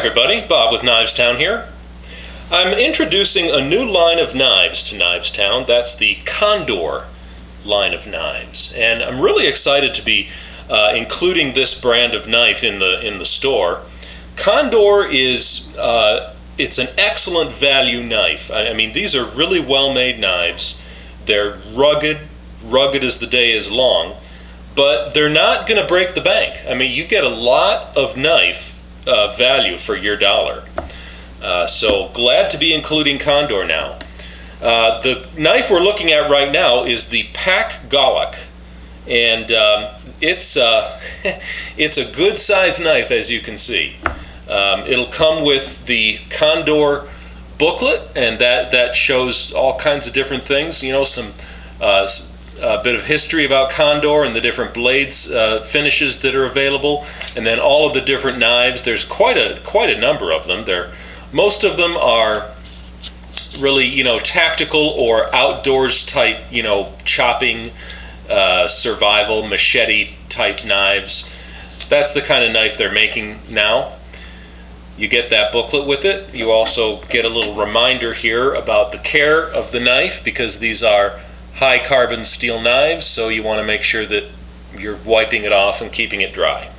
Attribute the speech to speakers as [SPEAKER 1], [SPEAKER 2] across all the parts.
[SPEAKER 1] everybody, Bob with Knives Town here. I'm introducing a new line of knives to Knives Town. That's the Condor line of knives, and I'm really excited to be including this brand of knife in the store. Condor is it's an excellent value knife. I mean, these are really well-made knives. They're rugged as the day is long, but they're not going to break the bank. I mean, you get a lot of knife value for your dollar. So glad to be including Condor now. The knife we're looking at right now is the Pack Golok, and it's a good sized knife, as you can see. It'll come with the Condor booklet, and that shows all kinds of different things. You know, some a bit of history about Condor and the different blades finishes that are available, and then all of the different knives. There's quite a number of them. Most of them are really, tactical or outdoors type, chopping, survival, machete type knives. That's the kind of knife they're making now. You get that booklet with it. You also get a little reminder here about the care of the knife, because these are high carbon steel knives, so you want to make sure that you're wiping it off and keeping it dry.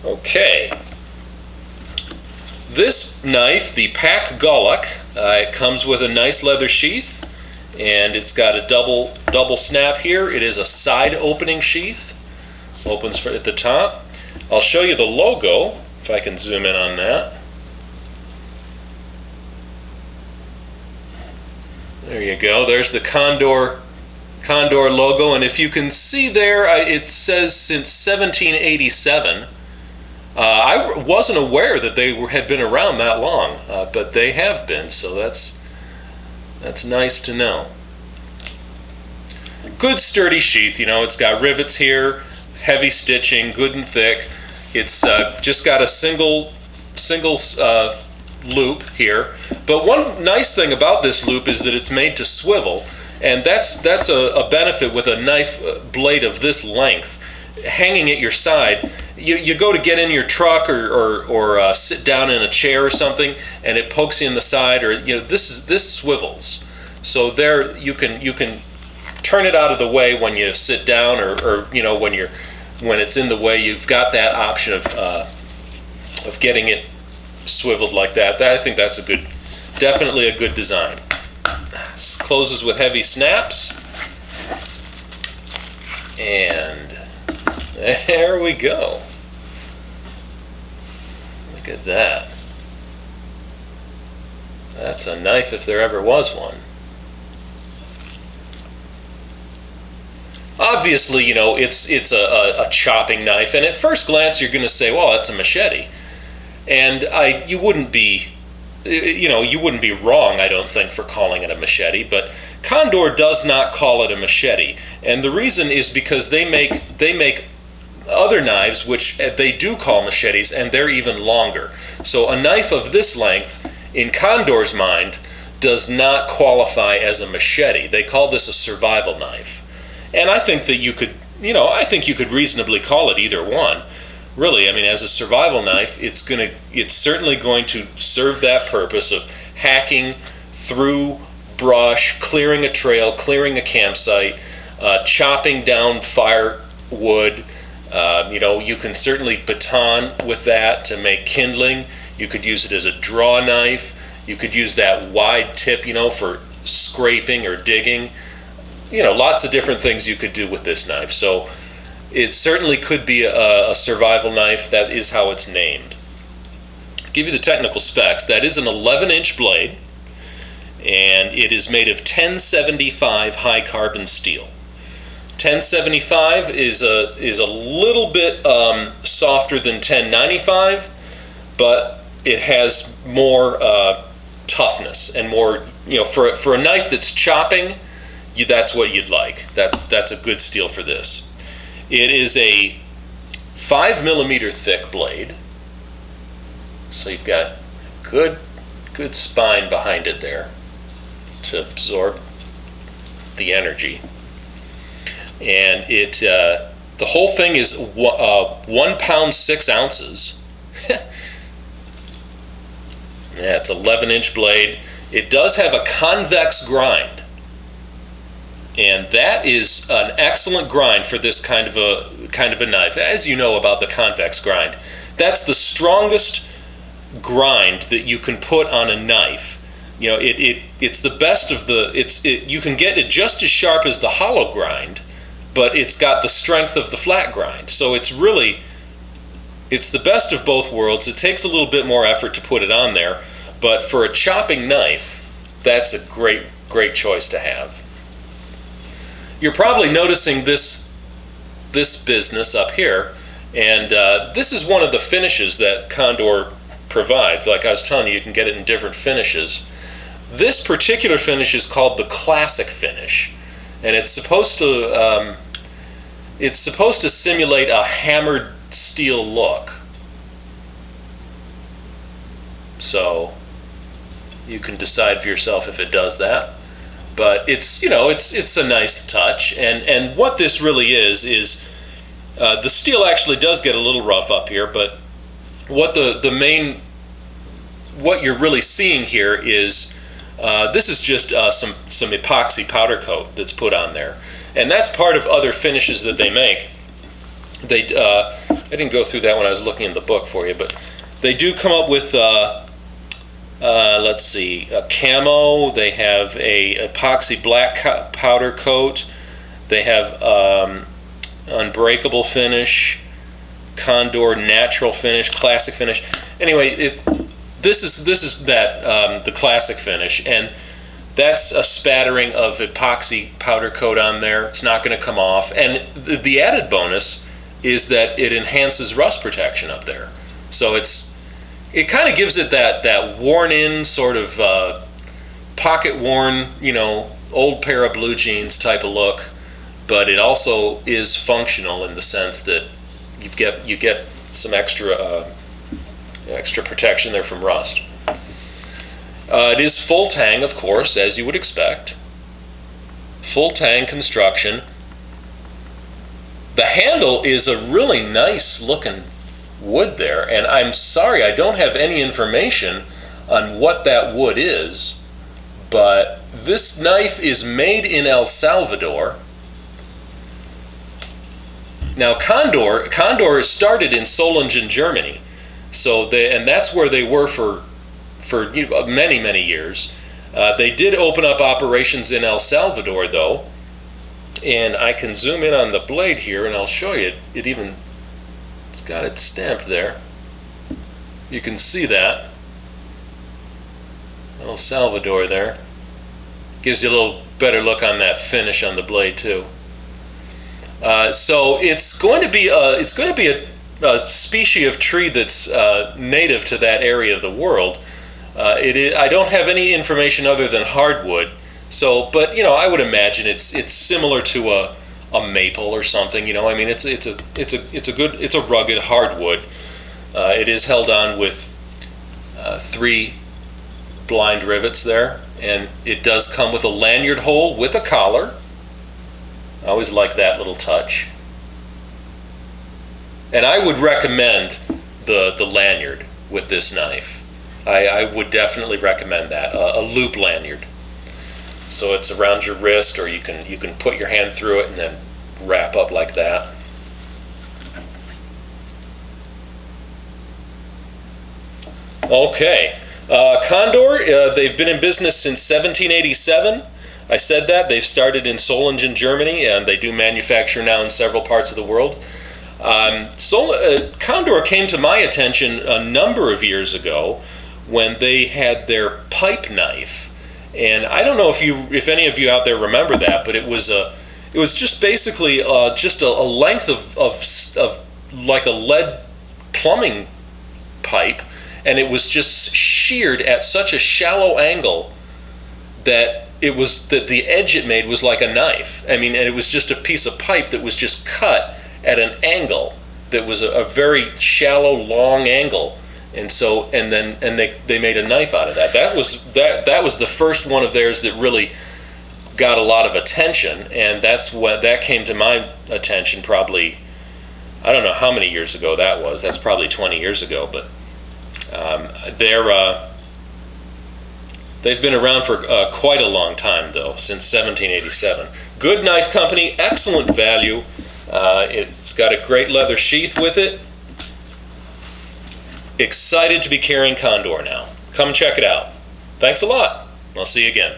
[SPEAKER 1] Okay. This knife, the Pack Golok, it comes with a nice leather sheath, and it's got a double snap here. It is a side opening sheath. Opens at the top. I'll show you the logo if I can zoom in on that. There you go. There's the Condor logo, and if you can see there, it says since 1787. I wasn't aware that they had been around that long, but they have been, so that's nice to know. Good sturdy sheath, it's got rivets here, heavy stitching, good and thick. It's just got a single loop here, but one nice thing about this loop is that it's made to swivel, and that's a benefit with a knife blade of this length. Hanging at your side, you go to get in your truck or sit down in a chair or something, and it pokes you in the side, or this swivels, so there you can turn it out of the way when you sit down, or when it's in the way. You've got that option of getting it swiveled like that. I think that's definitely a good design. This closes with heavy snaps, and there we go. Look at that. That's a knife if there ever was one. Obviously, it's a chopping knife, and at first glance you're going to say, well, that's a machete. And you wouldn't be wrong, I don't think, for calling it a machete, but Condor does not call it a machete. And the reason is because they make other knives which they do call machetes, and they're even longer. So a knife of this length, in Condor's mind, does not qualify as a machete. They call this a survival knife. And I think that you could reasonably call it either one. Really, I mean, as a survival knife, it's certainly going to serve that purpose of hacking through brush, clearing a trail, clearing a campsite, chopping down firewood. You can certainly baton with that to make kindling. You could use it as a draw knife. You could use that wide tip, for scraping or digging. Lots of different things you could do with this knife. So it certainly could be a survival knife. That is how it's named. I'll give you the technical specs. That is an 11-inch blade, and it is made of 1075 high carbon steel. 1075 is a little bit softer than 1095, but it has more toughness and more, for a knife that's chopping, that's what you'd like. That's a good steel for this. It is a 5mm thick blade, so you've got good spine behind it there to absorb the energy. And the whole thing is 1 pound 6 ounces. Yeah, it's 11-inch blade. It does have a convex grind, and that is an excellent grind for this kind of a knife. As you know about the convex grind, that's the strongest grind that you can put on a knife. You know, it's the best of the. You can get it just as sharp as the hollow grind, but it's got the strength of the flat grind. So it's the best of both worlds. It takes a little bit more effort to put it on there, but for a chopping knife, that's a great choice to have. You're probably noticing this business up here, and this is one of the finishes that Condor provides. Like I was telling you, you can get it in different finishes. This particular finish is called the classic finish, and it's supposed to simulate a hammered steel look. So you can decide for yourself if it does that. But it's a nice touch, and what this really is the steel actually does get a little rough up here, but what what you're really seeing here is this is just some epoxy powder coat that's put on there, and that's part of other finishes that they make. I didn't go through that when I was looking in the book for you, but they do come up with let's see, a camo. They have a epoxy black powder coat. They have unbreakable finish, Condor natural finish, classic finish. Anyway, this is that the classic finish, and that's a spattering of epoxy powder coat on there. It's not going to come off, and the added bonus is that it enhances rust protection up there. So it kind of gives it that worn-in sort of pocket-worn, old pair of blue jeans type of look, but it also is functional in the sense that you get some extra protection there from rust. It is full tang, of course, as you would expect. Full tang construction. The handle is a really nice looking wood there, and I'm sorry I don't have any information on what that wood is, but this knife is made in El Salvador. Now Condor started in Solingen, Germany, and that's where they were for many years. They did open up operations in El Salvador though, and I can zoom in on the blade here and I'll show you it's got it stamped there. You can see that. El Salvador there. Gives you a little better look on that finish on the blade too. So it's going to be a species of tree that's native to that area of the world. I don't have any information other than hardwood. But I would imagine it's similar to a maple or something. I mean, it's a rugged hardwood. It is held on with 3 blind rivets there, and it does come with a lanyard hole with a collar. I always like that little touch. And I would recommend the lanyard with this knife. I would definitely recommend that, a loop lanyard. So it's around your wrist, or you can put your hand through it and then wrap up like that. Okay, Condor, they've been in business since 1787. I said that. They've started in Solingen, Germany, and they do manufacture now in several parts of the world. Condor came to my attention a number of years ago when they had their pipe knife. And I don't know if any of you out there remember that, but it was just basically just a length of like a lead plumbing pipe, and it was just sheared at such a shallow angle that the edge it made was like a knife. I mean, and it was just a piece of pipe that was just cut at an angle that was a very shallow, long angle. And then they made a knife out of that. That was the first one of theirs that really got a lot of attention, and that came to my attention probably, I don't know how many years ago that was. That's probably 20 years ago, but They've been around for quite a long time, though, since 1787. Good knife company, excellent value. It's got a great leather sheath with it. Excited to be carrying Condor now. Come check it out. Thanks a lot. I'll see you again.